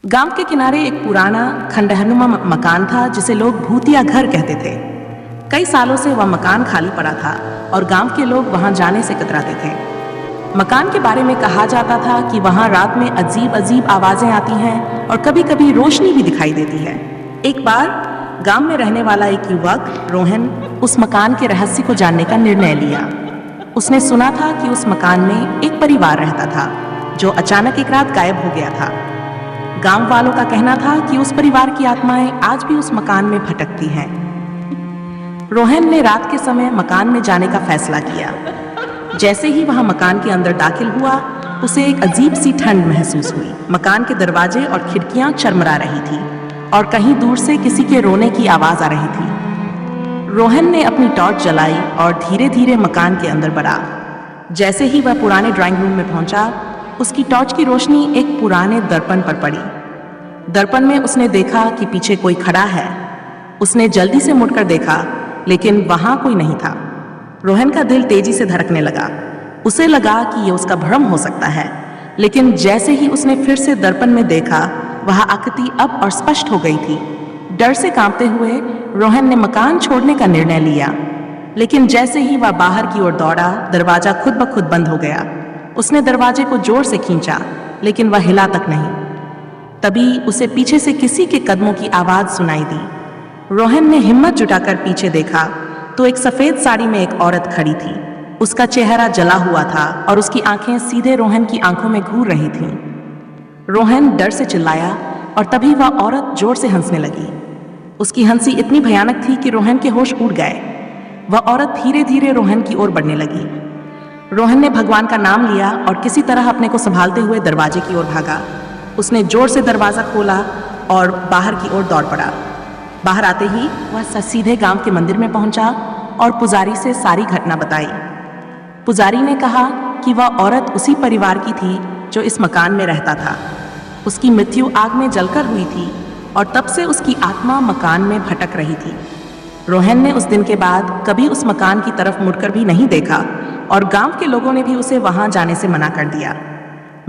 गांव के किनारे एक पुराना खंडहनुमा मकान था जिसे लोग भूतिया घर कहते थे। कई सालों से वह मकान खाली पड़ा था और गांव के लोग वहां जाने से कतराते थे। मकान के बारे में कहा जाता था कि वहां रात में अजीब अजीब आवाजें आती हैं और कभी कभी रोशनी भी दिखाई देती है। एक बार गांव में रहने वाला एक युवक रोहन उस मकान के रहस्य को जानने का निर्णय लिया। उसने सुना था कि उस मकान में एक परिवार रहता था जो अचानक एक रात गायब हो गया था। गांव वालों का कहना था कि उस परिवार की आत्माएं आज भी उस मकान में भटकती हैं। रोहन ने रात के समय मकान में जाने का फैसला किया। जैसे ही वह मकान के अंदर दाखिल हुआ, उसे एक अजीब सी ठंड महसूस हुई। मकान के दरवाजे और खिड़कियां चरमरा रही थी और कहीं दूर से किसी के रोने की आवाज आ रही थी। रोहन ने अपनी टॉर्च जलाई और धीरे धीरे मकान के अंदर बढ़ा। जैसे ही वह पुराने ड्राइंग रूम में पहुंचा, उसकी टॉर्च की रोशनी एक पुराने दर्पण पर पड़ी। दर्पण में उसने देखा कि पीछे कोई खड़ा है। उसने जल्दी से मुड़कर देखा, लेकिन वहां कोई नहीं था। रोहन का दिल तेजी से धड़कने लगा। उसे लगा कि ये उसका भ्रम हो सकता है, लेकिन जैसे ही उसने फिर से दर्पण में देखा, वह आकृति अब और स्पष्ट हो गई थी। डर से कांपते हुए रोहन ने मकान छोड़ने का निर्णय लिया, लेकिन जैसे ही वह बाहर की ओर दौड़ा, दरवाजा खुद ब खुद बंद हो गया। उसने दरवाजे को जोर से खींचा, लेकिन वह हिला तक नहीं। तभी उसे पीछे से किसी के कदमों की आवाज सुनाई दी। रोहन ने हिम्मत जुटाकर पीछे देखा तो एक सफेद साड़ी में एक औरत खड़ी थी। उसका चेहरा जला हुआ था और उसकी आंखें सीधे रोहन की आंखों में घूर रही थीं। रोहन डर से चिल्लाया और तभी वह औरत जोर से हंसने लगी। उसकी हंसी इतनी भयानक थी कि रोहन के होश उड़ गए। वह औरत धीरे धीरे रोहन की ओर बढ़ने लगी। रोहन ने भगवान का नाम लिया और किसी तरह अपने को संभालते हुए दरवाजे की ओर भागा। उसने जोर से दरवाजा खोला और बाहर की ओर दौड़ पड़ा। बाहर आते ही वह सीधे गांव के मंदिर में पहुंचा और पुजारी से सारी घटना बताई। पुजारी ने कहा कि वह औरत उसी परिवार की थी जो इस मकान में रहता था। उसकी मृत्यु आग में जलकर हुई थी और तब से उसकी आत्मा मकान में भटक रही थी। रोहन ने उस दिन के बाद कभी उस मकान की तरफ मुड़कर भी नहीं देखा और गांव के लोगों ने भी उसे वहां जाने से मना कर दिया।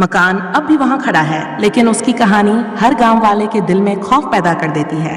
मकान अब भी वहां खड़ा है, लेकिन उसकी कहानी हर गांव वाले के दिल में खौफ पैदा कर देती है।